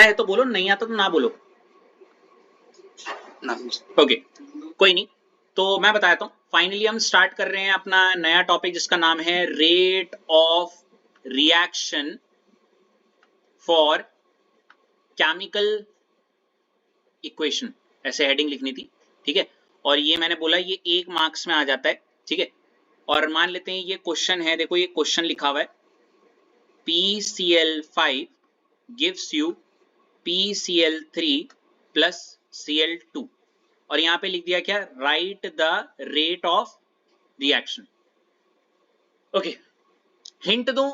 है तो बोलो, नहीं आता तो ना बोलो ना। ओके कोई नहीं, तो मैं बताता हूँ। फाइनली हम स्टार्ट कर रहे हैं अपना नया टॉपिक जिसका नाम है rate of reaction for chemical equation, ऐसे हेडिंग लिखनी थी, ठीक है। और ये मैंने बोला ये 1 मार्क्स में आ जाता है, ठीक है। और मान लेते हैं ये क्वेश्चन है, देखो ये क्वेश्चन लिखा हुआ है PCl5 gives you PCl3 plus Cl2, और यहाँ पे लिख दिया क्या, right the rate of reaction. Okay, hint दूं,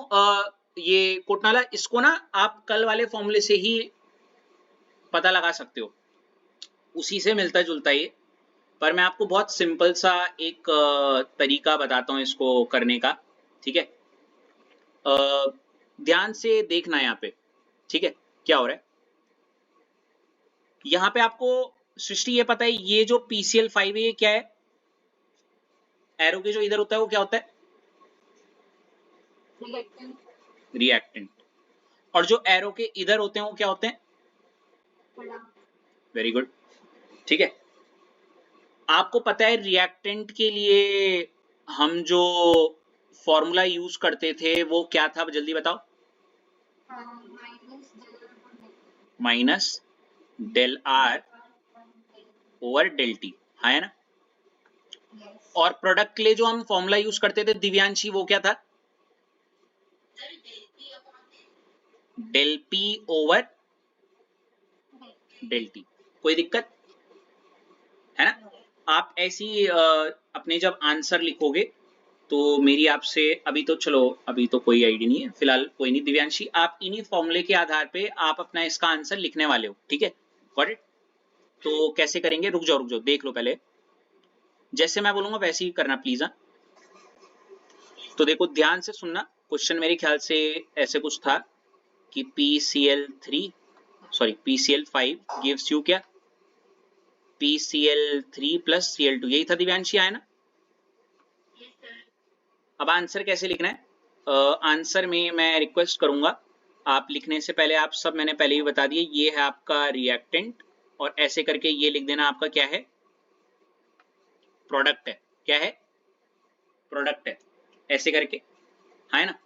ये कोटनाला इसको ना आप कल वाले फॉर्मूले से ही पता लगा सकते हो, उसी से मिलता जुलता ये, पर मैं आपको बहुत सिंपल सा एक तरीका बताता हूँ इसको करने का, ठीक है। ध्यान से देखना यहाँ पे, ठीक है, क्या हो रहा है यहाँ पे। आपको सृष्टि ये पता है ये जो PCl5 है ये क्या है, एरो के जो इधर होता है वो क्या होता है, रिएक्टेंट। और जो एरो के इधर होते हैं वो क्या होते हैं, वेरी गुड, ठीक है। आपको पता है रिएक्टेंट के लिए हम जो फॉर्मूला यूज करते थे वो क्या था, जल्दी बताओ। Minus del R over del T, है ना। और प्रोडक्ट के लिए जो हम फॉर्मूला यूज करते थे दिव्यांशी वो क्या था, del P over del T. कोई दिक्कत है ना। आप ऐसी अपने जब आंसर लिखोगे तो मेरी आपसे, अभी तो चलो अभी तो कोई आइडिया नहीं है फिलहाल, कोई नहीं दिव्यांशी, आप इन्हीं फॉर्मूले के आधार पे आप अपना इसका आंसर लिखने वाले हो, ठीक है, गॉट इट। तो कैसे करेंगे, रुक जाओ देख लो पहले, जैसे मैं बोलूंगा वैसे ही करना प्लीज। हाँ तो देखो ध्यान से सुनना, क्वेश्चन मेरे ख्याल से ऐसे कुछ था कि PCl5 गिव्स यू क्या, PCl3 प्लस Cl2, यही था दिव्यांशी, आया ना। अब आंसर कैसे लिखना है, आंसर में मैं रिक्वेस्ट करूंगा आप लिखने से पहले, आप सब मैंने पहले ही बता दिए, ये है आपका रिएक्टेंट, और ऐसे करके ये लिख देना आपका क्या है, प्रोडक्ट है, क्या है, प्रोडक्ट है, ऐसे करके, है ना।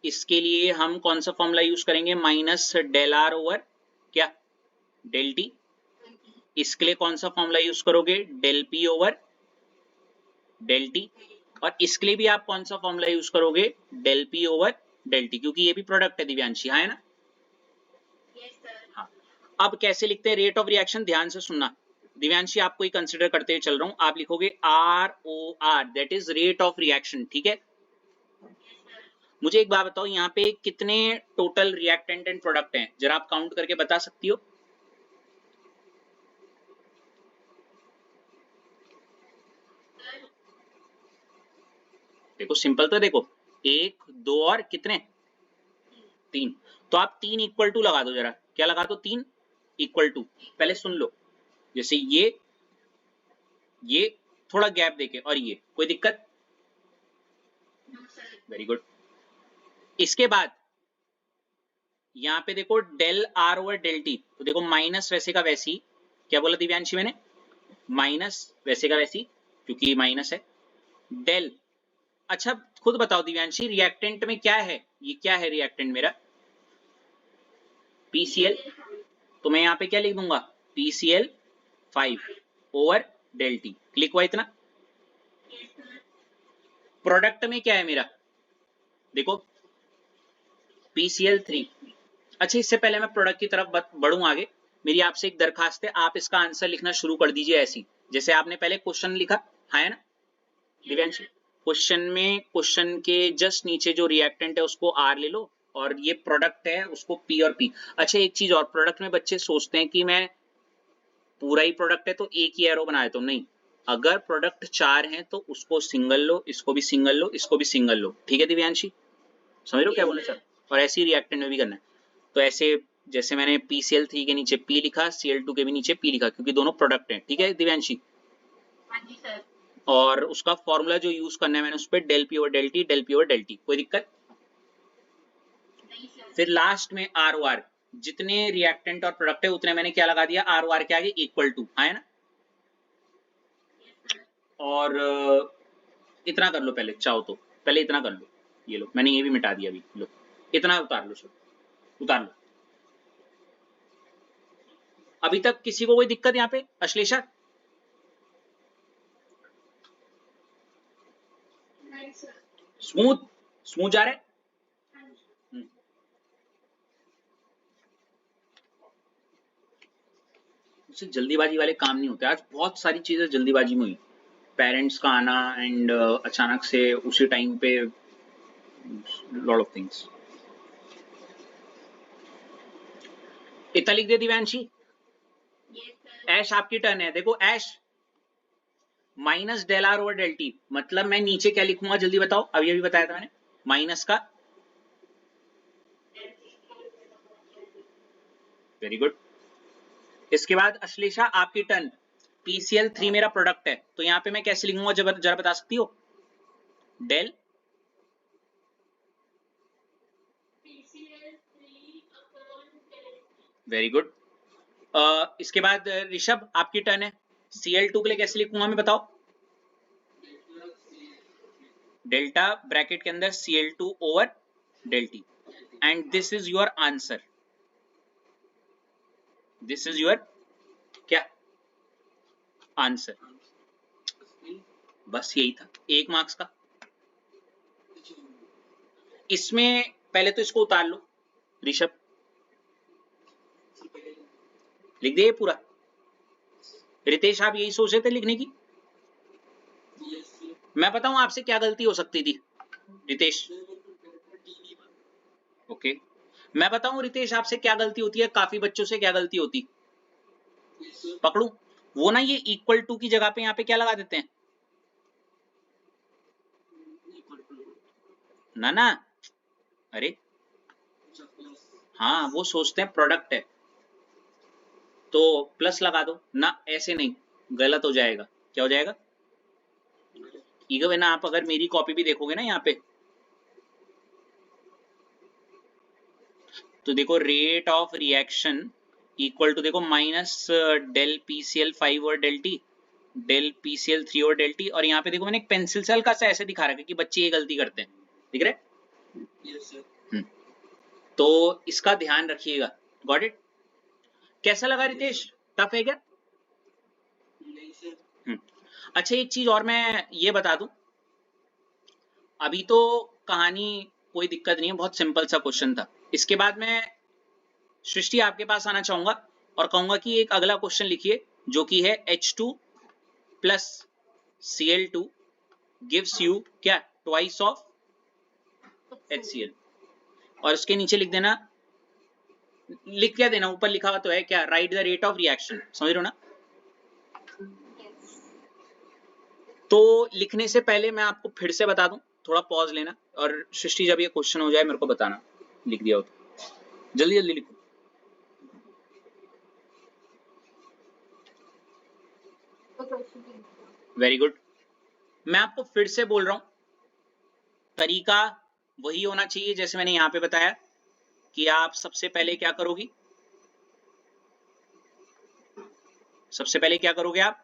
इसके लिए हम कौन सा फॉर्मूला यूज करेंगे, माइनस डेल आर ओवर क्या, डेल टी। इसके लिए कौन सा फॉर्मूला यूज करोगे, del P over del T. और इसके लिए भी आप कौन सा फॉर्मूला यूज करोगे, del P over del T, क्योंकि ये भी प्रोडक्ट है दिव्यांशी, है ना। हाँ, अब कैसे लिखते हैं रेट ऑफ रिएक्शन, ध्यान से सुनना दिव्यांशी, आपको ही कंसिडर करते हुए चल रहा हूं, आप लिखोगे ROR, that is rate of reaction, ठीक है। मुझे एक बात बताओ, यहाँ पे कितने टोटल रिएक्टेंट एंड प्रोडक्ट हैं, जरा आप काउंट करके बता सकती हो। देखो सिंपल तो देखो, 1 2 और कितने, 3, तो आप 3 इक्वल टू लगा दो, जरा क्या लगा दो, 3 इक्वल टू। पहले सुन लो, जैसे ये थोड़ा गैप देके, और ये कोई दिक्कत, वेरी गुड। इसके बाद यहाँ पे देखो del R over del T, तो देखो माइनस वैसे का वैसी, क्या बोला दिव्यांशी मैंने, माइनस वैसे का वैसी, क्योंकि माइनस है, डेल। अच्छा खुद बताओ दिव्यांशी, रिएक्टेंट में क्या है, ये क्या है रिएक्टेंट मेरा, PCl, तो मैं यहाँ पे क्या लिख दूंगा, PCl5 over del T, click हुआ इतना। प्रोडक्ट में क्या है मेरा, देखो PCl3। अच्छा इससे पहले मैं प्रोडक्ट की तरफ बढ़ूं आगे, मेरी आपसे एक दरखास्त है, आप इसका आंसर लिखना शुरू कर दीजिए ऐसी, जैसे आपने पहले क्वेश्चन लिखा है ना दिव्यांशी। क्वेश्चन में, क्वेश्चन के जस्ट नीचे जो रिएक्टेंट है उसको R ले लो, और ये प्रोडक्ट है उसको P और P। अच्छा एक चीज और, प्रोडक्ट में बच्चे सोचते हैं कि मैं पूरा ही प्रोडक्ट है तो एक ही एरो बनाए, तो नहीं, अगर प्रोडक्ट 4 हैं तो उसको सिंगल लो, इसको भी सिंगल लो, इसको भी सिंगल लो, ठीक है दिव्यांशी, समझ लो क्या बोलना चाह, और ऐसे ही रिएक्टेंट में भी करना है। तो ऐसे जैसे मैंने PCl3 के नीचे P लिखा, Cl2 के भी नीचे P लिखा, क्योंकि दोनों प्रोडक्ट हैं, ठीक है दिव्यांशी। और उसका फॉर्मूला जो यूज करना है मैंने उस पर del P over del T, del P over del T, कोई दिक्कत। फिर लास्ट में ROR, जितने रिएक्टेंट और प्रोडक्ट है उतने मैंने क्या लगा दिया, आर ओ आर के आगे इक्वल टू, है ना। और इतना कर लो पहले, चाहो तो पहले इतना कर लो, ये लो मैंने ये भी मिटा दिया अभी, लो इतना उतार लो, सब उतार लो। अभी तक किसी को कोई दिक्कत यहाँ पे, अश्लेषा? स्मूथ स्मूथ जा रहा है। उससे जल्दीबाजी वाले काम नहीं होते, आज बहुत सारी चीजें जल्दीबाजी में हुई, पेरेंट्स का आना एंड अचानक से उसी टाइम पे लॉट ऑफ थिंग्स। इतना लिख दे दिव्यांशी। ऐश आपकी टर्न है, देखो Ash, minus del R over del T, मतलब मैं नीचे क्या लिखूंगा जल्दी बताओ, अभी अभी बताया था मैंने, माइनस का, वेरी गुड। इसके बाद अश्लेषा आपकी टर्न, PCl3 मेरा प्रोडक्ट है, तो यहाँ पे मैं कैसे लिखूंगा जरा बता सकती हो? Del very good. इसके बाद ऋषभ आपकी टर्न है, Cl2 के लिए कैसे लिखूंगा मैं बताओ? डेल्टा ब्रैकेट के अंदर Cl2 over del T, and this is your answer, this is your क्या आंसर, बस यही था, 1 मार्क्स का। इसमें पहले तो इसको उतार लो ऋषभ, लिख दे पूरा। रितेश आप यही सोच रहे थे लिखने की? मैं बताऊं आपसे क्या गलती हो सकती थी रितेश? ओके, मैं बताऊं रितेश आपसे क्या गलती होती है, काफी बच्चों से क्या गलती होती, पकड़ू वो ना, ये इक्वल टू की जगह पे यहाँ पे क्या लगा देते हैं, ना ना, अरे हाँ वो सोचते हैं प्रोडक्ट है तो प्लस लगा दो ना, ऐसे नहीं, गलत हो जाएगा। क्या हो जाएगा? ना आप अगर मेरी कॉपी भी देखोगे ना यहाँ पे, तो देखो rate of reaction equal to, देखो माइनस डेल PCl5 और डेल टी, डेल PCl3 और डेल टी, और यहाँ पे देखो मैंने एक पेंसिल से हल्का सा ऐसे दिखा रखा है कि बच्चे ये गलती करते हैं, दिख रहे? yes, तो इसका ध्यान रखिएगा, गॉट इट? कैसा लगा रितेश, टफ है क्या? अच्छा एक चीज और मैं ये बता दूं, अभी तो कहानी कोई दिक्कत नहीं है, बहुत सिंपल सा क्वेश्चन था। इसके बाद मैं सृष्टि आपके पास आना चाहूंगा और कहूंगा कि एक अगला क्वेश्चन लिखिए जो कि है H2 plus Cl2 gives you क्या, ट्वाइस ऑफ HCl, और उसके नीचे लिख देना, लिख क्या देना, ऊपर लिखा हुआ तो है क्या, right the rate of reaction, समझ रहे हो ना? तो लिखने से पहले मैं आपको फिर से बता दूं, थोड़ा पॉज लेना, और सृष्टि जब ये क्वेश्चन हो जाए मेरे को बताना, लिख दिया हो तो जल्दी जल्दी लिखो। वेरी गुड, मैं आपको फिर से बोल रहा हूं, तरीका वही होना चाहिए जैसे मैंने यहां पे बताया कि आप सबसे पहले क्या करोगी, सबसे पहले क्या करोगे आप,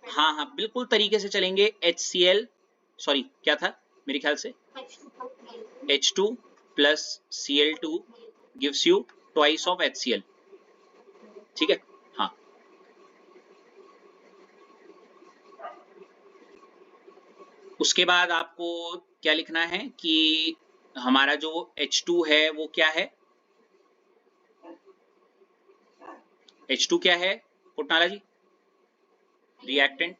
हाँ हाँ बिल्कुल तरीके से चलेंगे, HCl, सॉरी क्या था मेरे ख्याल से, H2 plus Cl2 gives you twice of HCl, ठीक है? हाँ, उसके बाद आपको क्या लिखना है कि हमारा जो H2 है वो क्या है, H2 क्या है पुटनाला जी? रिएक्टेंट,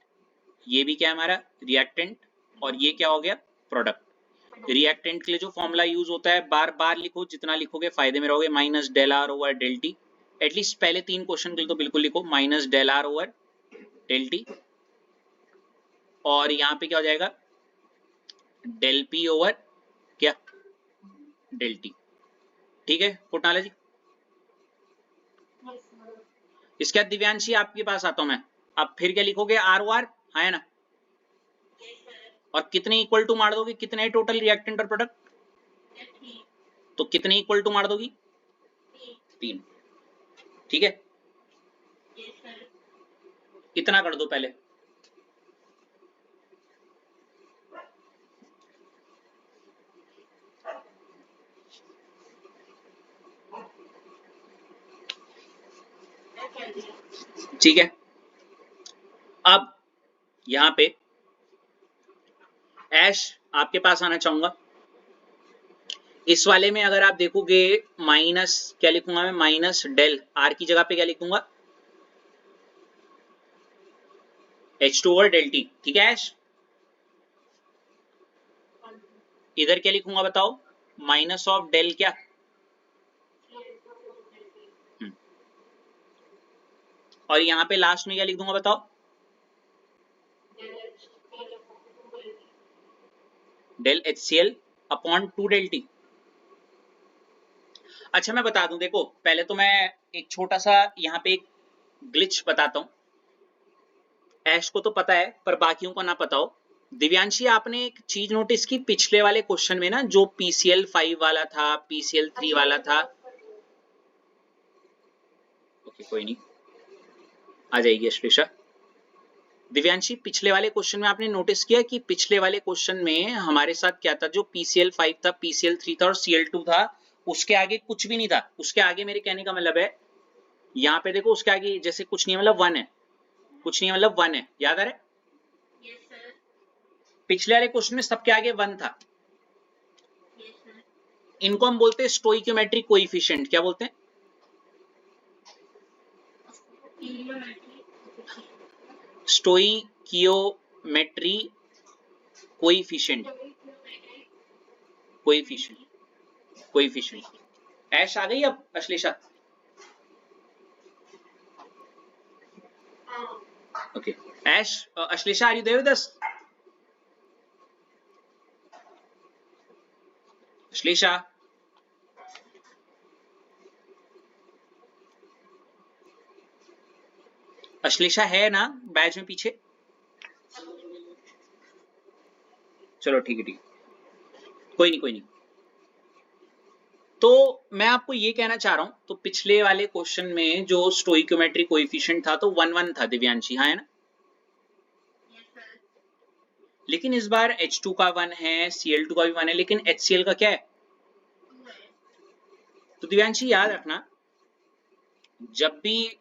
ये भी क्या है हमारा रिएक्टेंट, और ये क्या हो गया, प्रोडक्ट। रिएक्टेंट के लिए जो फॉर्मूला यूज होता है बार बार लिखो, जितना लिखोगे फायदे में रहोगे, minus del R over del T, at least पहले 3 क्वेश्चन के लिए तो बिल्कुल लिखो minus del R over del T, और यहाँ पे क्या हो जाएगा, डेल पी ओवर क्या, डेल टी, ठीक है पुटनाला जी? इसके बाद दिव्यांशी आपके पास आता हूं मैं, अब फिर क्या लिखोगे, आर ओ आर, है ना, और कितने इक्वल टू मार दोगे, कितने टोटल रिएक्टेंट और प्रोडक्ट, तो कितने इक्वल टू मार दोगी? 3। ठीक है, इतना कर दो पहले। ठीक है, अब यहां पे ऐश आपके पास आना चाहूंगा। इस वाले में अगर आप देखोगे माइनस क्या लिखूंगा मैं, माइनस डेल आर की जगह पे क्या लिखूंगा, H2 और डेल टी। ठीक है ऐश, इधर क्या लिखूंगा बताओ, माइनस ऑफ डेल क्या, और यहां पे लास्ट में क्या लिख दूंगा बताओ, del HCl upon 2 del T. अच्छा मैं बता दूं, देखो पहले तो मैं एक छोटा सा यहाँ पे एक ग्लिच बताता हूं। ऐश को तो पता है पर बाकियों को ना पता हो। दिव्यांशी आपने एक चीज नोटिस की पिछले वाले क्वेश्चन में ना, जो PCl 5 वाला था, PCl 3 वाला था, ओके कोई नहीं, आ जाएगी अश्लेषा। दिव्यांशी पिछले वाले क्वेश्चन में आपने नोटिस किया कि पिछले वाले क्वेश्चन में हमारे साथ क्या था, जो PCl 5 था, PCl 3 था और Cl2 था, उसके आगे कुछ भी नहीं था। उसके आगे मेरे कहने का मतलब है, यहाँ पे देखो उसके आगे जैसे कुछ नहीं मतलब 1 है, कुछ नहीं मतलब 1 है, याद आ रहा है? पिछले वाले क्वेश्चन में सबके आगे 1 था। इनको हम बोलते हैं स्टोइकियोमेट्रिक कोएफिशिएंट। क्या बोलते हैं? Stoichiometry coefficient, coefficient, coefficient. Ash आ गई अब Ashlesha? Okay Ash, Ashlesha are you there with us? Ashlesha, Ashlesha है ना बैच में पीछे? चलो ठीक है, ठीक कोई नहीं, कोई नहीं। तो मैं आपको ये कहना चाह रहा हूं, तो पिछले वाले क्वेश्चन में जो स्टोइकियोमेट्रिक कोएफिशिएंट था तो 1 1 था दिव्यांशी, हाँ है ना? लेकिन इस बार H2 का 1 है, Cl2 का भी 1 है, लेकिन HCl का क्या है? तो दिव्यांशी याद रखना, जब भी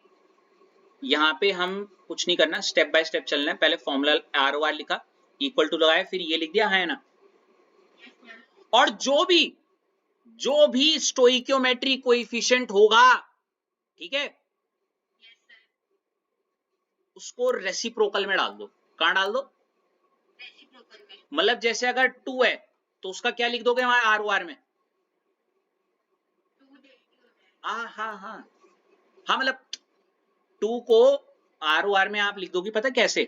यहाँ पे हम कुछ नहीं करना, स्टेप बाय स्टेप चलना है। पहले फॉर्मूला ROR लिखा, इक्वल टू लगाया, फिर ये लिख दिया, है ना? और जो भी स्टोइकियोमेट्री कोएफिशिएंट होगा, ठीक है, उसको रेसिप्रोकल में डाल दो। कहां डाल दो? मतलब जैसे अगर 2 है तो उसका क्या लिख दोगे वहां ROR में? हाँ हाँ हाँ हाँ, मतलब 2 को ROR में आप लिख दोगे, पता कैसे?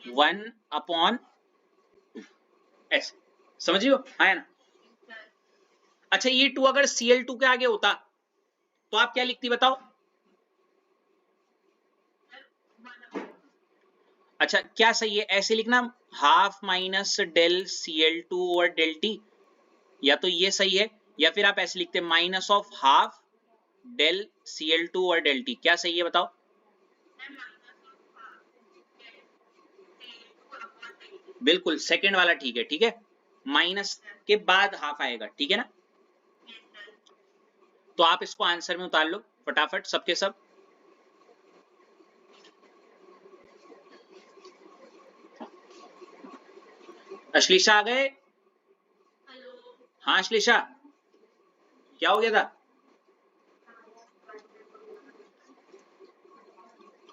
1 अपॉन ऐसे, समझिए, है ना? अच्छा ये 2 अगर Cl2 के आगे होता तो आप क्या लिखती बताओ? अच्छा क्या सही है, ऐसे लिखना, हाफ माइनस डेल Cl2 और डेल टी, या तो ये सही है, या फिर आप ऐसे लिखते minus of half del Cl2 और डेल टी। क्या सही है बताओ? बिल्कुल सेकंड वाला ठीक है, ठीक है, माइनस के बाद हाफ आएगा, ठीक है ना? तो आप इसको आंसर में उतार लो फटाफट सबके सब। अश्लेषा आ गए? हाँ अश्लेषा, क्या हो गया था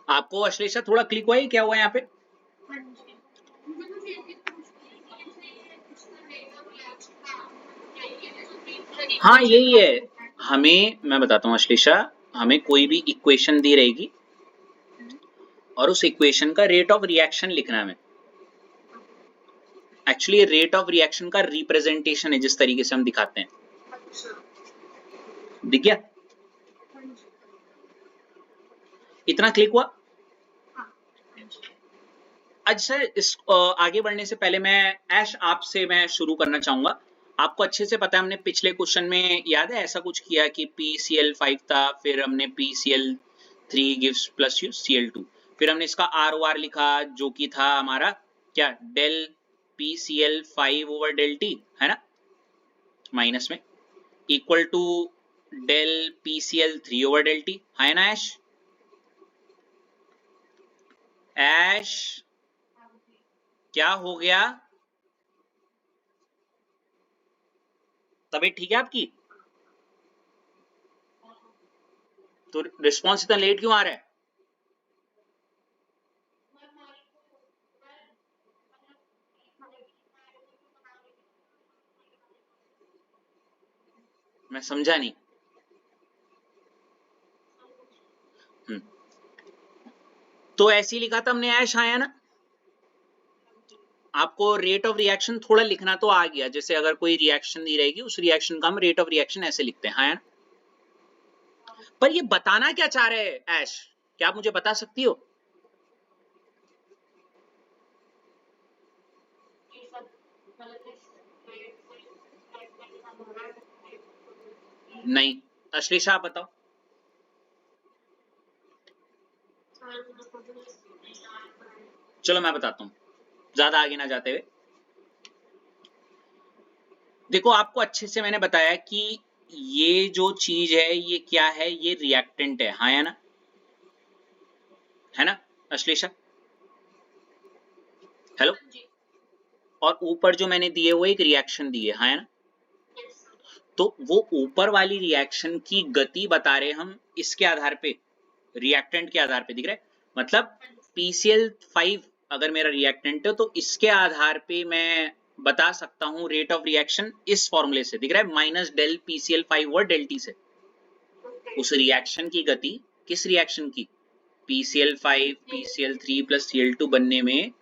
आपको? अश्लेषा थोड़ा क्लिक हुआ है, क्या हुआ यहाँ पे? हाँ यही है, हमें मैं बताता हूँ अश्लेषा, हमें कोई भी इक्वेशन दी रहेगी और उस इक्वेशन का रेट ऑफ रिएक्शन लिखना है हमें। एक्चुअली रेट ऑफ रिएक्शन का रिप्रेजेंटेशन है जिस तरीके से हम दिखाते हैं। दिख गया? इतना क्लिक हुआ? अच्छा इस आगे बढ़ने से पहले मैं ऐश आपसे मैं शुरू करना चाहूंगा। आपको अच्छे से पता है, हमने पिछले क्वेश्चन में याद है ऐसा कुछ किया कि PCl5 था, फिर हमने PCl3 गिव्स प्लस Cl2, फिर हमने इसका ROR लिखा जो कि था हमारा क्या, del PCl5 over del T, है ना, माइनस में equal to del PCl3 over del T, है ना ऐश? ऐश क्या हो गया, तबीयत ठीक है आपकी? तो रिस्पॉन्स इतना लेट क्यों आ रहा है? मैं समझा नहीं। तो ऐसे ही लिखा था हमने ऐश, आया ना? आपको रेट ऑफ रिएक्शन थोड़ा लिखना तो आ गया, जैसे अगर कोई रिएक्शन नहीं रहेगी उस रिएक्शन का हम रेट ऑफ रिएक्शन ऐसे लिखते हैं, हाँ? पर ये बताना क्या चाह रहे हैं ऐश, क्या आप मुझे बता सकती हो? नहीं, अश्लेषा आप बताओ। चलो मैं बताता हूं, ज्यादा आगे ना जाते हुए। देखो आपको अच्छे से मैंने बताया कि ये जो चीज है ये क्या है, ये रिएक्टेंट है, हाँ या ना, है ना अश्लेषा? हेलो। और ऊपर जो मैंने दिए वो एक रिएक्शन दी है ना? तो वो ऊपर वाली रिएक्शन की गति बता रहे हम इसके आधार पे, रिएक्टेंट के आधार पे, दिख रहा है? मतलब PCl5 अगर मेरा रिएक्टेंट है तो इसके आधार पे मैं बता सकता हूं रेट ऑफ रिएक्शन इस फॉर्मूले से, दिख रहा है, माइनस डेल PCl5 और डेल T से। उस रिएक्शन की गति, किस रिएक्शन की, PCl5 PCl3 प्लस Cl2 बनने में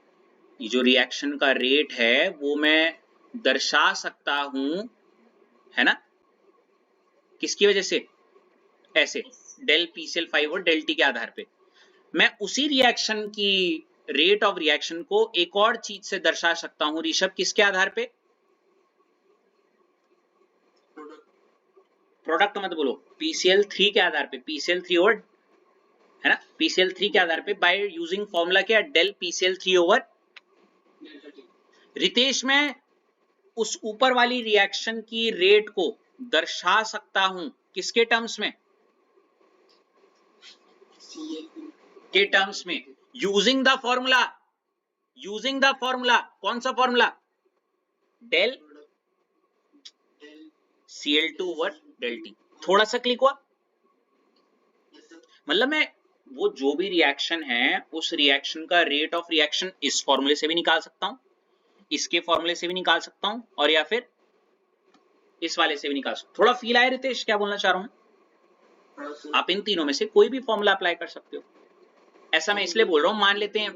ये जो रिएक्शन का रेट है वो मैं दर्शा सकता हूं, है ना, किसकी वजह से, ऐसे डेल PCl5 और डेल T के आधार पे। मैं उसी रिएक्शन की रेट ऑफ रिएक्शन को एक और चीज से दर्शा सकता हूं ऋषभ, किसके आधार पे, प्रोडक्ट मत बोलो, PCl3 के आधार पे, PCl3 और, है ना, PCl3 के आधार पे बाय यूजिंग फॉर्मूला क्या, डेल PCl3 ओवर रितेश। मैं उस ऊपर वाली रिएक्शन की रेट को दर्शा सकता हूं किसके टर्म्स में, के टर्म्स में, using the formula, using the formula, कौन सा formula, del Cl2 over del T। थोड़ा सा क्लिक हुआ? मतलब मैं वो जो भी रिएक्शन है उस रिएक्शन का रेट ऑफ रिएक्शन इस फॉर्मूले से भी निकाल सकता हूं, इसके फॉर्मूले से भी निकाल सकता हूं, और या फिर इस वाले से भी निकाल सकता हूं। थोड़ा फील आया रितेश क्या बोलना चाह रहा हूं? आप इन तीनों में से कोई भी फॉर्मूला अप्लाई कर सकते हो। ऐसा मैं इसलिए बोल रहा हूं, मान लेते हैं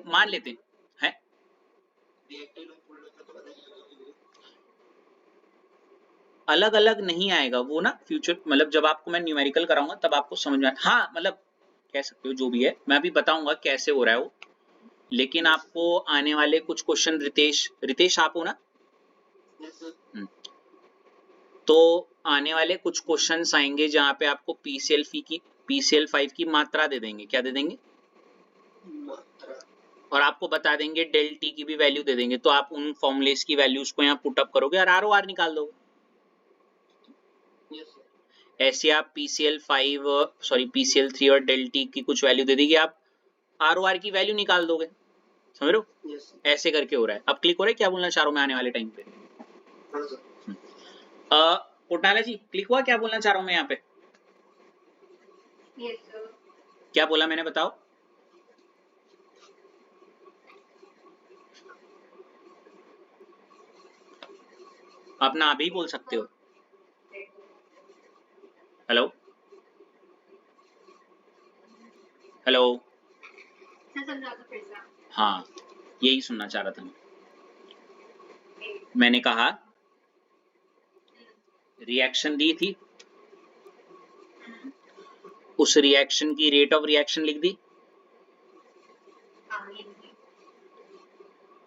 है? अलग अलग नहीं आएगा वो ना, फ्यूचर मतलब जब आपको मैं न्यूमेरिकल कराऊंगा तब आपको समझ में, हाँ मतलब कह सकते हो जो भी है, मैं अभी बताऊंगा कैसे हो रहा है वो। लेकिन आपको आने वाले कुछ क्वेश्चन, रितेश आप हो ना? तो आने वाले कुछ क्वेश्चंस आएंगे जहां पे आपको PCl5 की मात्रा दे देंगे, क्या दे देंगे, और आपको बता देंगे डेल T की भी वैल्यू दे देंगे, तो आप उन फॉर्मुलेस की वैल्यूज को यहाँ पुट अप करोगे और ROR निकाल दोगे। ऐसे आप PCl3 और डेल T की कुछ वैल्यू दे देगी, आप ROR की वैल्यू निकाल दोगे, समझ रहे हो? ऐसे करके हो रहा है। अब क्लिक हो रहा है क्या बोलना चाह रहा हूं मैं आने वाले टाइम पे? कोटाला जी क्लिक हुआ क्या बोलना चाह रहा हूं मैं यहाँ पे? क्या बोला मैंने, बताओ? अपना अभी बोल सकते हो। Hello hello. हाँ यही सुनना चाह रहा था मैंने कहा रिएक्शन दी थी, उस रिएक्शन की रेट ऑफ रिएक्शन लिख दी।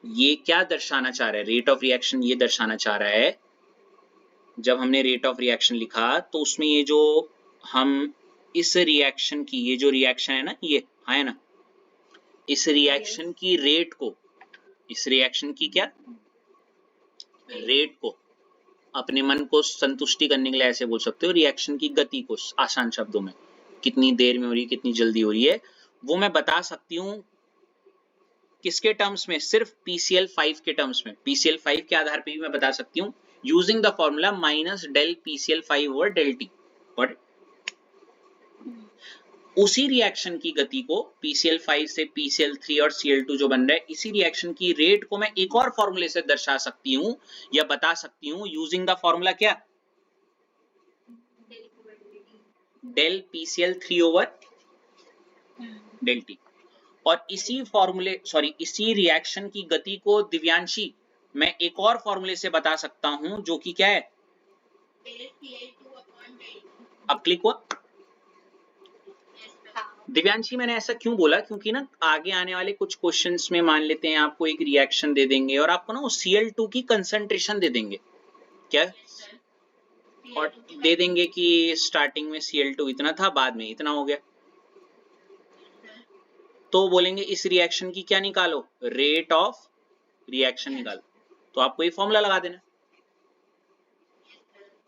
ये क्या दर्शाना चाह रहा है, रेट ऑफ रिएक्शन ये दर्शाना चाह रहा है जब हमने रेट ऑफ रिएक्शन लिखा तो उसमें ये जो हम इस रिएक्शन की, ये जो रिएक्शन है ना, ये है ना, इस रिएक्शन की रेट को, इस रिएक्शन की क्या रेट को, अपने मन को संतुष्टि करने के लिए ऐसे बोल सकते हो, रिएक्शन की गति को आसान शब्दों में, कितनी देर में हो रही है, कितनी जल्दी हो रही है, वो मैं बता सकती हूँ किसके टर्म्स में, सिर्फ PCl5 के टर्म्स में, PCl5 के आधार पे भी मैं बता सकती हूँ using the formula minus del PCl5 over del T. और उसी रिएक्शन की गति को PCl5 से PCl3 और Cl2 जो बन रहा है, इसी रिएक्शन की रेट को मैं एक और फॉर्मूले से दर्शा सकती हूँ या बता सकती हूँ यूजिंग द फॉर्मूला क्या, del PCl3 over del T. और इसी फॉर्मूले, सॉरी, इसी रिएक्शन की गति को दिव्यांशी मैं एक और फॉर्मूले से बता सकता हूं जो कि क्या है, अब क्लिक हुआ दिव्यांशी। मैंने ऐसा क्यों बोला, क्योंकि ना आगे आने वाले कुछ क्वेश्चंस में मान लेते हैं आपको एक रिएक्शन दे देंगे और आपको ना वो Cl2 की कंसंट्रेशन दे देंगे, क्या, और दे देंगे कि स्टार्टिंग में Cl2 इतना था, बाद में इतना हो गया, तो बोलेंगे इस रिएक्शन की क्या निकालो, रेट ऑफ रिएक्शन निकालो, तो आपको ये फॉर्मूला लगा देना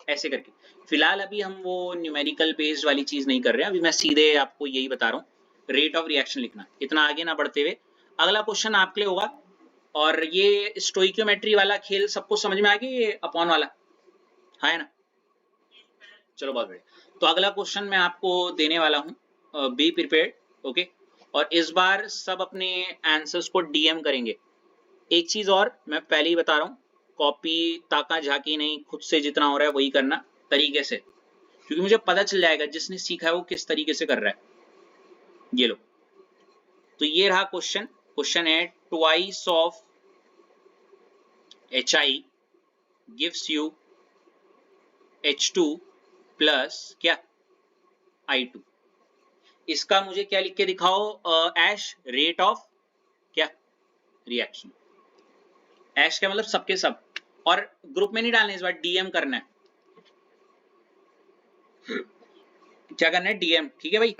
ऐसे करके। फिलहाल अभी हम वो न्यूमेरिकल बेस्ड वाली चीज नहीं कर रहे हैं, अभी मैं सीधे आपको यही बता रहा हूँ, रेट ऑफ रिएक्शन लिखना, इतना आगे ना बढ़ते हुए। अगला क्वेश्चन आपके लिए होगा, और ये स्टोइकियोमेट्री वाला खेल सबको समझ में आ गया, ये अपॉन वाला है ना, चलो बहुत बढ़िया। तो अगला क्वेश्चन मैं आपको देने वाला हूँ, बी प्रिपेयर्ड, ओके। और इस बार सब अपने आंसर्स को डीएम करेंगे। एक चीज और मैं पहले ही बता रहा हूँ, कॉपी ताका झाकी नहीं, खुद से जितना हो रहा है वही करना तरीके से, क्योंकि मुझे पता चल जाएगा जिसने सीखा है वो किस तरीके से कर रहा है। ये लो, तो ये रहा क्वेश्चन। क्वेश्चन है twice of HI gives you H2 plus क्या I2। इसका मुझे क्या लिख के दिखाओ, ऐश, रेट ऑफ क्या रिएक्शन। ऐश का मतलब सबके सब, और ग्रुप में नहीं डालने, इस बार डीएम करना है। क्या करना है, डीएम, ठीक है भाई।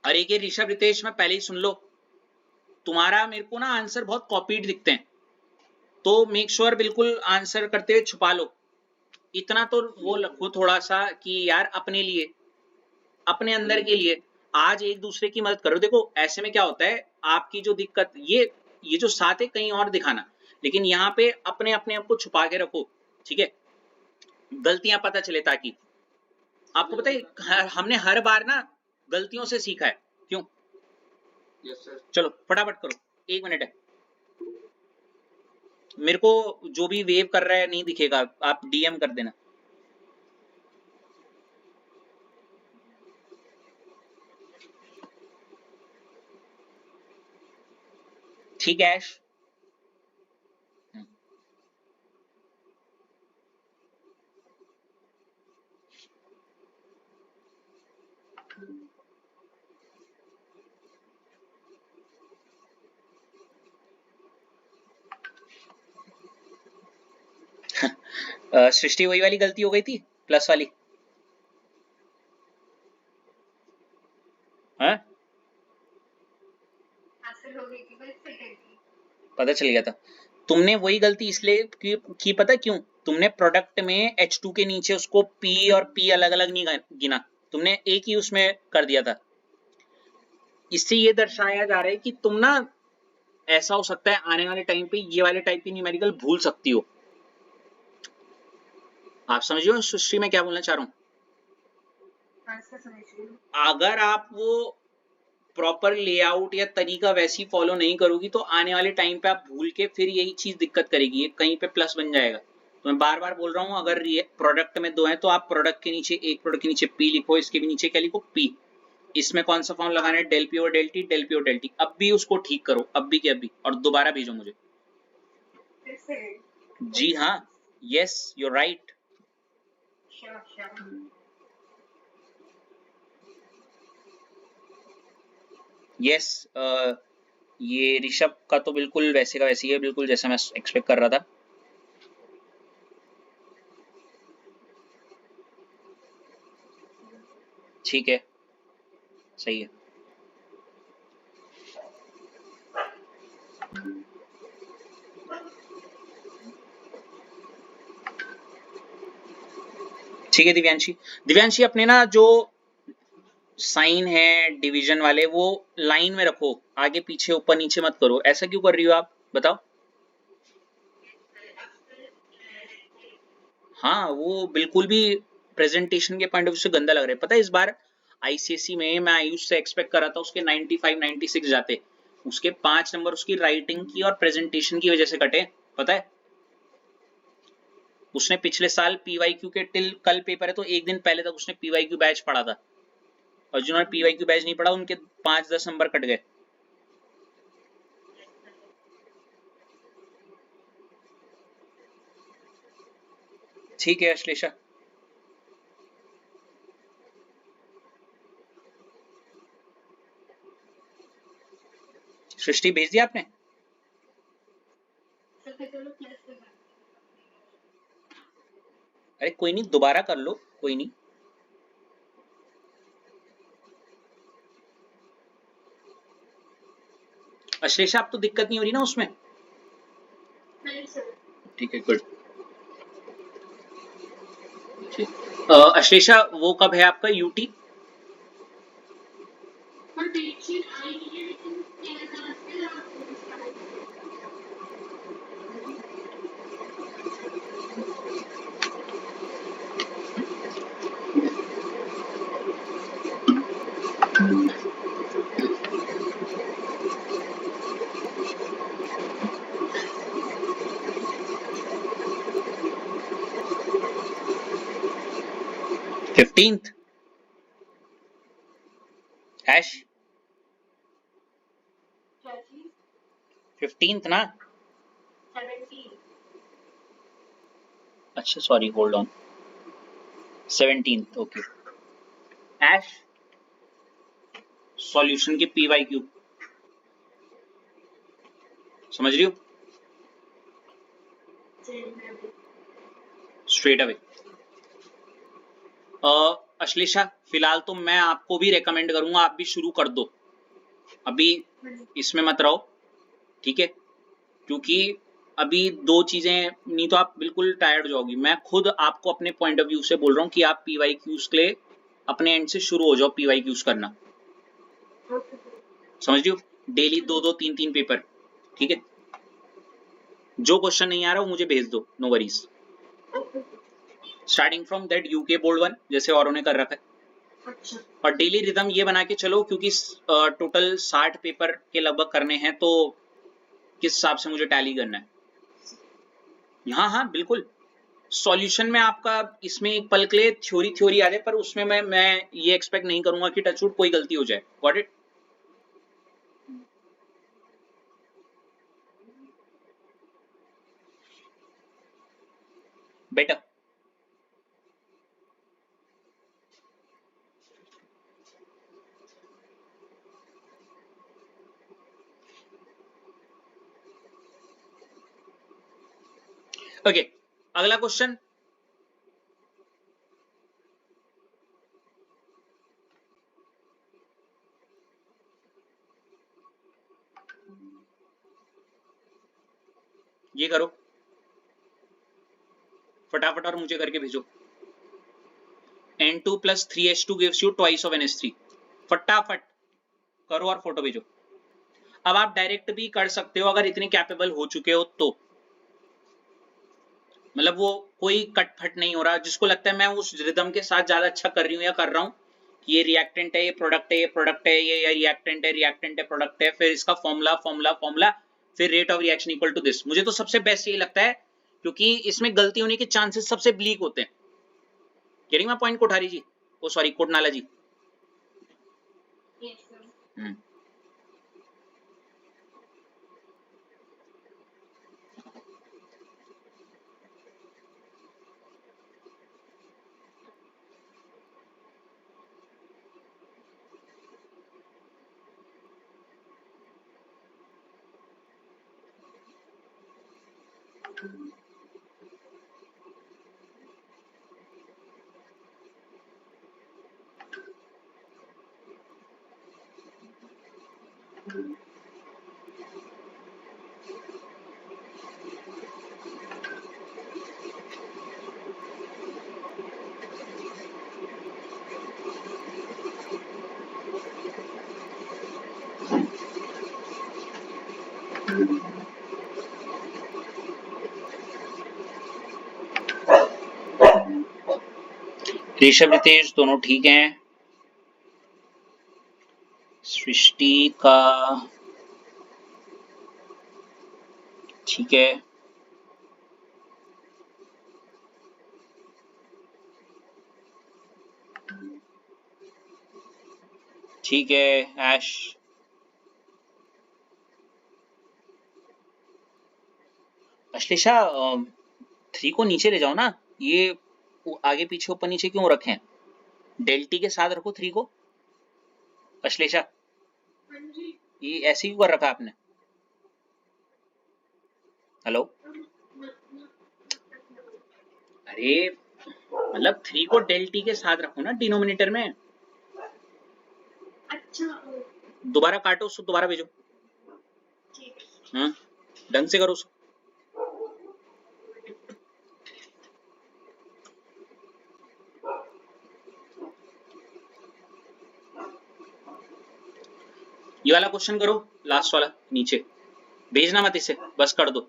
और एक ऋषभ रितेश में पहले ही सुन लो, तुम्हारा मेरे को ना आंसर बहुत कॉपीड दिखते हैं, तो मेक श्योर बिल्कुल आंसर करते हुए छुपा लो, इतना तो वो रखो थोड़ा सा कि यार अपने लिए, अपने अंदर के लिए आज एक दूसरे की मदद करो। देखो ऐसे में क्या होता है, आपकी जो दिक्कत, ये जो साथ है कहीं और दिखाना, लेकिन यहाँ पे अपने अपने आप को छुपा के रखो, ठीक है, गलतियां पता चले, ताकि आपको पता है हमने हर बार ना गलतियों से सीखा है, क्यों। yes, sir. चलो फटाफट करो, 1 मिनट है। मेरे को जो भी वेव कर रहा है नहीं दिखेगा, आप डीएम कर देना। ठीक है ऐश, सृष्टि वही वाली गलती हो गई थी, प्लस वाली, हाँ पता चल गया था। तुमने वही गलती इसलिए की पता क्यों, तुमने प्रोडक्ट में H2 के नीचे उसको P और P अलग अलग नहीं गिना, तुमने एक ही उसमें कर दिया था। इससे ये दर्शाया जा रहा है कि तुम ना, ऐसा हो सकता है आने वाले टाइम पे ये वाले टाइप की न्यूमेरिकल भूल सकती हो। आप समझ रहे हो सुश्री मैं क्या बोलना चाह रहा हूँ, अगर आप वो प्रॉपर लेआउट या तरीका वैसी फॉलो नहीं करोगी तो आने वाले टाइम पे आप भूल के फिर यही चीज दिक्कत करेगी, ये कहीं पे प्लस बन जाएगा। तो मैं बार बार बोल रहा हूँ, अगर प्रोडक्ट में 2 है तो आप प्रोडक्ट के नीचे, एक प्रोडक्ट के नीचे P लिखो, इसके भी नीचे क्या लिखो, P। इसमें कौन सा फॉर्म लगाना है, डेल P और डेल टी, डेल P और डेल टी। अब भी उसको ठीक करो, अब भी के अब भी, और दोबारा भेजो मुझे। जी हाँ, यस यू राइट। यस, ये ऋषभ का तो बिल्कुल वैसे का वैसे ही है, बिल्कुल जैसा मैं एक्सपेक्ट कर रहा था। ठीक है, सही है। ठीक है दिव्यांशी, दिव्यांशी अपने ना जो साइन है डिवीजन वाले वो लाइन में रखो, आगे पीछे ऊपर नीचे मत करो। ऐसा क्यों कर रही हो आप, बताओ। हाँ, वो बिल्कुल भी प्रेजेंटेशन के पॉइंट ऑफ व्यू से गंदा लग रहा है। पता है इस बार आईसीएसई में मैं आयुष से एक्सपेक्ट कर रहा था उसके 95 96 जाते, उसके 5 नंबर उसकी राइटिंग की और प्रेजेंटेशन की वजह से कटे। पता है उसने पिछले साल पीवाईक्यू के टिल कल पेपर है तो एक दिन पहले तक उसने पीवाईक्यू बैच पढ़ा था, और जिन्होंने पीवाईक्यू बैच नहीं पढ़ा उनके 5 10 नंबर कट गए। ठीक है अश्लेषा। सृष्टि भेज दिया आपने? अरे कोई नहीं, दोबारा कर लो, कोई नहीं। अश्लेषा आप तो दिक्कत नहीं हो रही ना उसमें? ठीक है, गुड। अश्लेषा वो कब है आपका यूटी? फिफ्टींथ? ऐश 15th ना? अच्छा sorry, hold on, 17th, okay. ऐश सॉल्यूशन की पीवाईक्यू समझ रही हो? Straight away. अश्लेषा फिलहाल तो मैं आपको भी रेकमेंड करूंगा आप भी शुरू कर दो, अभी इसमें मत रहो, ठीक है? क्योंकि अभी दो चीजें, नहीं तो आप बिल्कुल टायर्ड हो जाओगी। मैं खुद आपको अपने पॉइंट ऑफ व्यू से बोल रहा हूँ कि आप पीवाईक्यूज के लिए अपने एंड से शुरू हो जाओ पीवाईक्यूज करना, समझ रही हो? डेली 2 2 3 3 पेपर, ठीक है? जो क्वेश्चन नहीं आ रहा वो मुझे भेज दो, no worries. Starting from that UK board 1 जैसे औरों ने कर रखा है। और डेली रिदम ये बना के चलो, क्योंकि टोटल 60 पेपर के लगभग करने हैं, तो किस हिसाब से मुझे टैली करना है। हाँ हाँ बिल्कुल, सॉल्यूशन में आपका इसमें एक पल के लिए थ्योरी थ्योरी आ जाए, पर उसमें मैं ये एक्सपेक्ट नहीं करूंगा कि टचवुड कोई गलती हो जाए। Got it? बेटर। ओके, अगला क्वेश्चन। ये करो फटाफट और मुझे करके भेजो। N2 plus 3H2 gives you twice of NH3। फटाफट करो और फोटो भेजो। अब आप डायरेक्ट भी कर सकते हो अगर इतने कैपेबल हो चुके हो तो, मतलब वो कोई कटफट नहीं हो रहा। जिसको लगता है मैं उस रिदम के साथ ज्यादा अच्छा कर रही हूँ या कर रहा हूँ, ये रिएक्टेंट है, ये प्रोडक्ट है, ये प्रोडक्ट है, ये रिएक्टेंट है, रिएक्टेंट है, प्रोडक्ट है, फिर इसका फॉर्मूला फॉर्मूला फॉर्मूला, फिर rate of reaction equal to this. मुझे तो सबसे बेस्ट यही लगता है, क्योंकि इसमें गलती होने के चांसेस सबसे ब्लीक होते हैं। कह रही मैं पॉइंट कोठारी जी, ओ सॉरी कोटनाला जी। हम्म। ऋषभ रितेश दोनों ठीक हैं। सृष्टि का ठीक है। ठीक है ऐश। अश्लेषा 3 को नीचे ले जाओ ना, ये आगे पीछे ऊपर नीचे क्यों रखे हैं? डेल्टी के साथ रखो 3 को। अश्लेषा ये ऐसे क्यों कर रखा आपने? हेलो, अरे मतलब 3 को डेल्टी के साथ रखो ना डिनोमिनेटर में। अच्छा, दोबारा काटो उसको, दोबारा भेजो। हाँ ढंग से करो उसको। ये वाला क्वेश्चन करो, लास्ट वाला नीचे भेजना मत इसे, बस कर दो।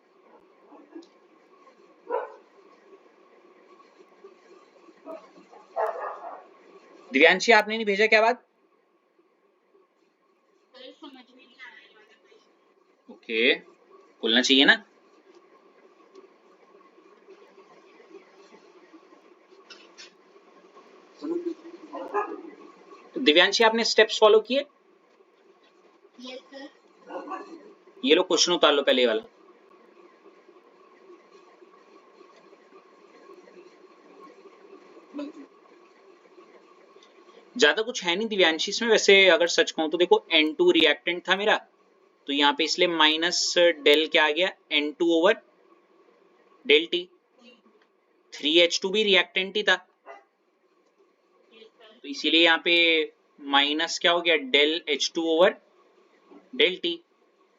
दिव्यांशी आपने नहीं भेजा, क्या बात? ओके बोलना चाहिए ना। तो दिव्यांशी आपने स्टेप्स फॉलो किए? ये लो क्वेश्चन उतार लो पहले वाला। ज्यादा कुछ है नहीं दिव्यांशी इसमें वैसे, अगर सच कहूं तो देखो N2 रिएक्टेंट था मेरा, तो यहाँ पे इसलिए माइनस डेल क्या आ गया, N2 over del T. 3H2 भी रिएक्टेंट ही था, तो इसीलिए यहाँ पे माइनस क्या हो गया, del H2 over del T.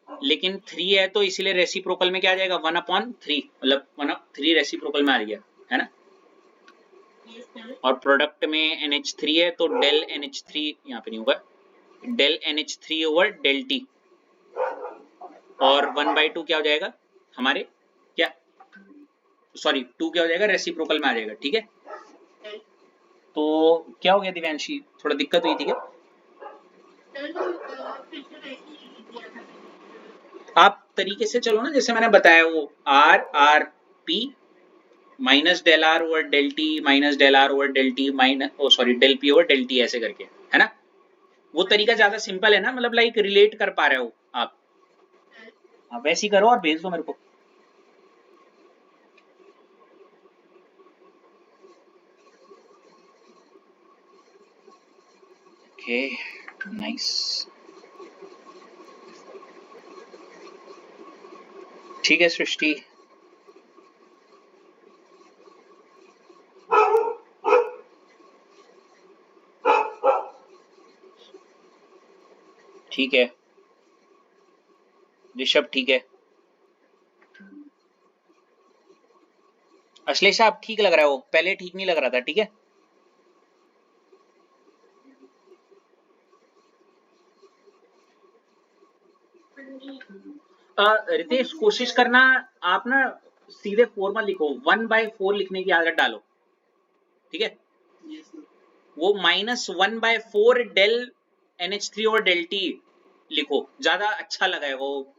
लेकिन 3 है तो इसीलिए रेसिप्रोकल में क्या आ जाएगा, 1/3, मतलब 1/3 रेसिप्रोकल में आ गया है ना। और प्रोडक्ट में NH3 है तो डेल NH3 यहाँ पे नहीं होगा, del NH3 over del T, और 1/2 क्या हो जाएगा हमारे, क्या सॉरी 2 क्या हो जाएगा, रेसिप्रोकल में आ जाएगा। ठीक है, तो क्या हो गया दिव्यांशी, थोड़ा दिक्कत हुई थी क्या? आप तरीके से चलो ना, जैसे मैंने बताया वो RRP minus del R over del T minus del R over del T minus oh sorry del P over del T, ऐसे करके है ना। वो तरीका ज्यादा सिंपल है ना, मतलब लाइक रिलेट कर पा रहे हो आप। वैसे ही करो और भेज दो मेरे को। ओके नाइस, ठीक है सृष्टि। ठीक है ऋषभ, ठीक है। अश्लेषा आप ठीक लग रहा है, वो पहले ठीक नहीं लग रहा था, ठीक है। रितेश कोशिश करना, आप ना सीधे 4 मत लिखो, 1/4 लिखने की आदत डालो, ठीक है। वो -1/4 डेल NH3 और डेल टी लिखो, ज्यादा अच्छा लगेगा वो,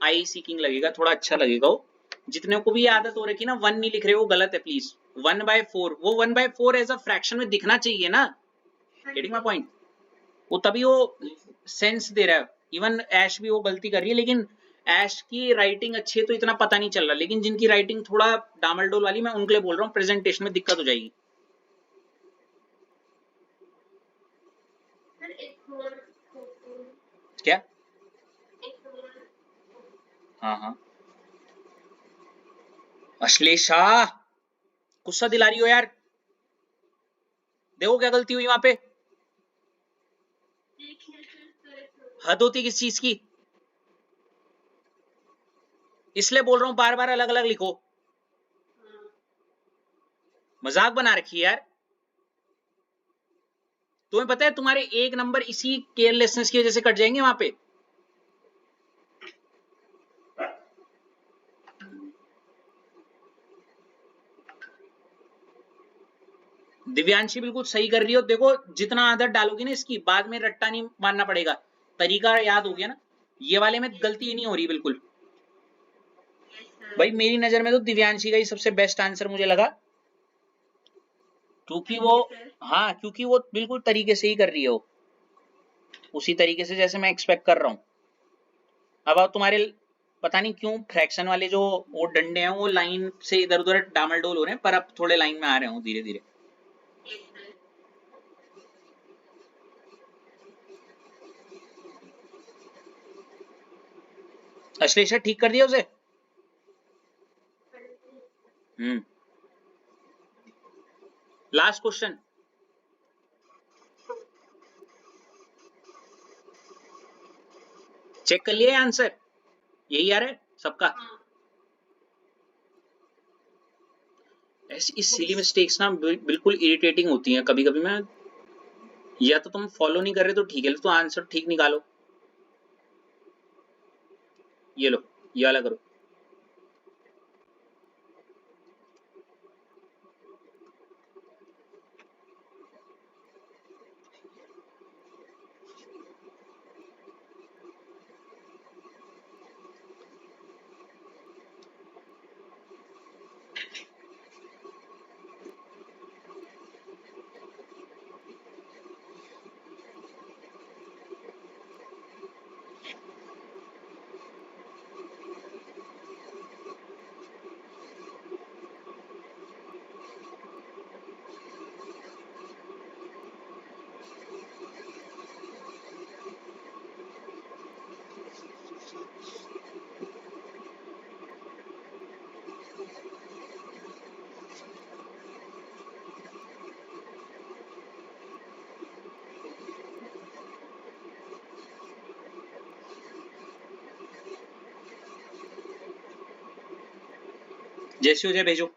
आई सीकिंग लगेगा, थोड़ा अच्छा लगेगा वो। जितने को भी आदत हो रखी ना 1 नहीं लिख रहे हो, गलत है प्लीज। 1/4, वो 1/4 एज अ फ्रैक्शन में दिखना चाहिए ना, गेटिंग माय पॉइंट। वो तभी वो सेंस दे रहा है। इवन ऐश भी वो गलती कर रही है, लेकिन ऐश की राइटिंग अच्छी है तो इतना पता नहीं चल रहा, लेकिन जिनकी राइटिंग थोड़ा डामलडोल वाली, मैं उनके लिए बोल रहा हूँ, प्रेजेंटेशन में दिक्कत हो जाएगी। क्या? हाँ हाँ अश्लेषा, गुस्सा दिला रही हो यार, देखो क्या गलती हुई वहां पे। हद होती है किस चीज की, इसलिए बोल रहा हूं बार बार अलग अलग लिखो। मजाक बना रखी है यार। तुम्हें पता है तुम्हारे एक नंबर इसी केयरलेसनेस की वजह से कट जाएंगे वहां पे। दिव्यांशी बिल्कुल सही कर रही हो। देखो जितना आदत डालोगी ना इसकी, बाद में रट्टा नहीं मारना पड़ेगा, तरीका याद हो गया ना। ये वाले में गलती ही नहीं हो रही बिल्कुल। भाई मेरी नजर में तो दिव्यांशी का ही सबसे बेस्ट आंसर मुझे लगा, क्योंकि वो, हाँ क्योंकि वो बिल्कुल तरीके से ही कर रही है वो, उसी तरीके से जैसे मैं एक्सपेक्ट कर रहा हूँ। अब तुम्हारे पता नहीं क्यों फ्रैक्शन वाले जो वो डंडे हैं वो लाइन से इधर उधर डामलडोल हो रहे हैं, पर अब थोड़े लाइन में आ रहे हूँ धीरे धीरे। अश्लेषा ठीक कर दिया उसे। Last question. चेक कर लिया आंसर, यही आ रहा है सबका। ऐसी इस सिली मिस्टेक्स ना बिल्कुल इरिटेटिंग होती हैं कभी कभी। मैं, या तो तुम फॉलो नहीं कर रहे तो ठीक है, तो आंसर ठीक निकालो। ये लो, ये वाला करो। जैसे हो जाए भेजो।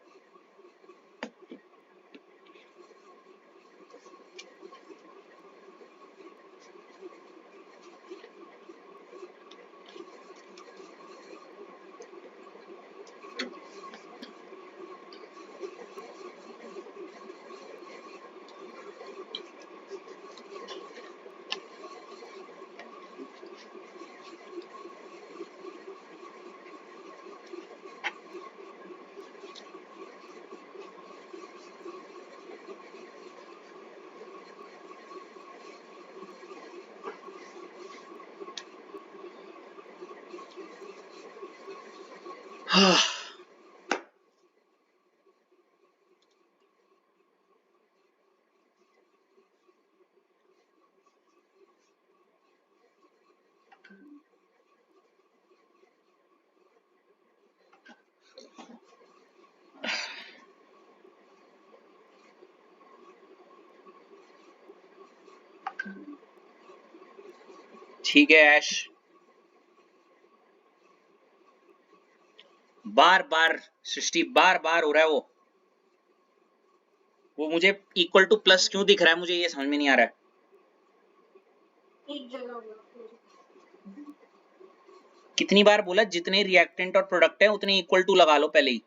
हाँ। ठीक है ऐश, बार बार सृष्टि बार बार हो रहा है वो मुझे इक्वल टू प्लस क्यों दिख रहा है, मुझे ये समझ में नहीं आ रहा है। कितनी बार बोला जितने रिएक्टेंट और प्रोडक्ट है उतने इक्वल टू लगा लो पहले ही।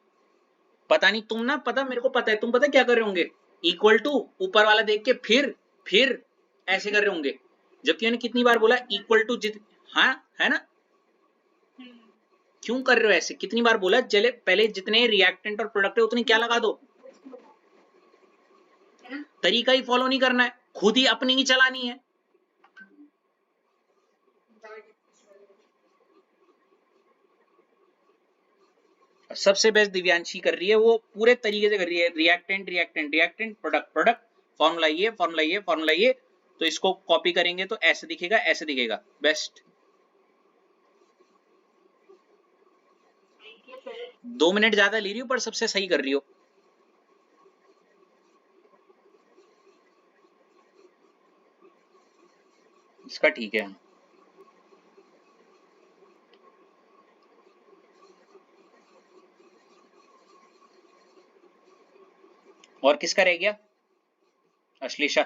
पता नहीं तुम ना, पता मेरे को पता है तुम पता क्या कर रहे होंगे, इक्वल टू ऊपर वाला देख के फिर ऐसे कर रहे होंगे, जबकि मैंने कितनी बार बोला इक्वल टू जित, हाँ है ना। क्यों कर रहे हो ऐसे, कितनी बार बोला चले पहले जितने रिएक्टेंट और प्रोडक्ट है उतनी क्या लगा दो। तरीका ही फॉलो नहीं करना है, खुद ही अपनी ही चलानी है। सबसे बेस्ट दिव्यांशी कर रही है, वो पूरे तरीके से कर रही है, reactant reactant reactant product product, formula ये फॉर्मूला ये फॉर्मूला ये। तो इसको कॉपी करेंगे तो ऐसे दिखेगा, ऐसे दिखेगा बेस्ट। 2 मिनट ज्यादा ले रही हो पर सबसे सही कर रही हो। इसका ठीक है। और किसका रह गया? अश्लेषा।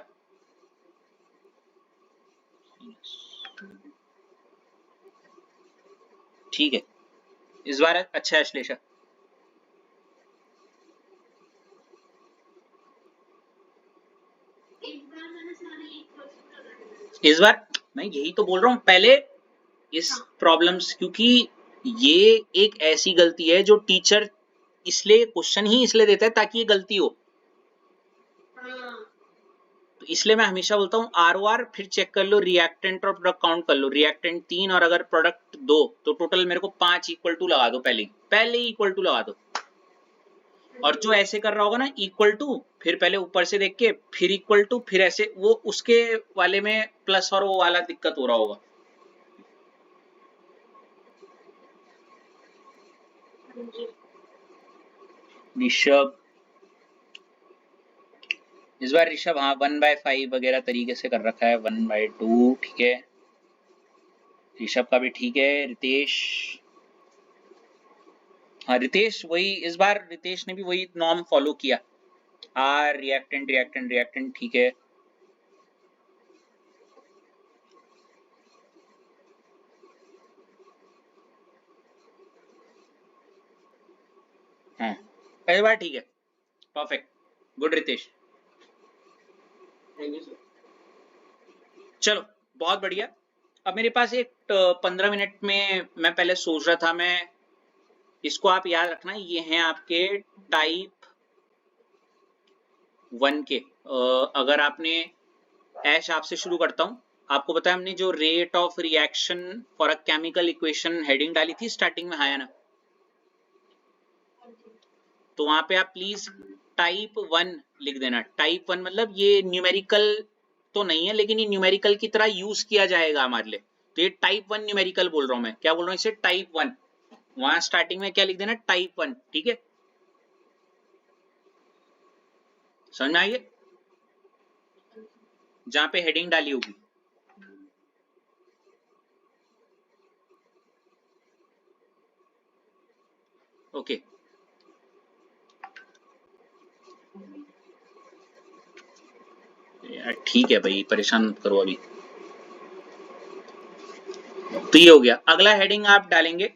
ठीक है, इस बार अच्छा है अश्लेषा। इस बार मैं यही तो बोल रहा हूं पहले इस प्रॉब्लम्स, क्योंकि ये एक ऐसी गलती है जो टीचर इसलिए क्वेश्चन ही इसलिए देता है ताकि ये गलती हो। तो इसलिए मैं हमेशा बोलता हूँ ROR, फिर चेक कर लो रिएक्टेंट और प्रोडक्ट काउंट कर लो। रिएक्टेंट 3 और अगर प्रोडक्ट 2 तो टोटल मेरे को 5 इक्वल टू लगा दो, पहले ही इक्वल टू लगा दो। और जो ऐसे कर रहा होगा ना इक्वल टू, फिर पहले ऊपर से देख के फिर इक्वल टू, फिर ऐसे, वो उसके वाले में प्लस और वो वाला दिक्कत हो रहा होगा। ऋषभ, इस बार ऋषभ हाँ 1/5 वगैरह तरीके से कर रखा है, 1/2। ठीक है, ऋषभ का भी ठीक है। रितेश, हाँ रितेश वही, इस बार रितेश ने भी वही नॉर्म फॉलो किया। रिएक्टेंट रिएक्टेंट रिएक्टेंट, ठीक है। हाँ इस बार ठीक है, परफेक्ट, गुड रितेश। चलो बहुत बढ़िया। अब मेरे पास एक 15 मिनट में, मैं पहले सोच रहा था, मैं इसको आप याद रखना, ये हैं आपके टाइप 1 के। अगर आपने ऐश आपसे शुरू करता हूं, आपको पता है हमने जो rate of reaction for a chemical equation heading डाली थी स्टार्टिंग में, है ना? तो वहां पे आप प्लीज टाइप 1 लिख देना। टाइप 1 मतलब ये न्यूमेरिकल तो नहीं है, लेकिन ये न्यूमेरिकल की तरह यूज किया जाएगा हमारे लिए। तो ये टाइप 1 न्यूमेरिकल बोल रहा हूं मैं, क्या बोल रहा हूँ इसे? टाइप 1। वहां स्टार्टिंग में क्या लिख देना? टाइप 1, ठीक है? समझ में आइए जहां पे हेडिंग डाली होगी। ओके, यार ठीक है भाई, परेशान मत करो अभी। तो ये हो गया। अगला हेडिंग आप डालेंगे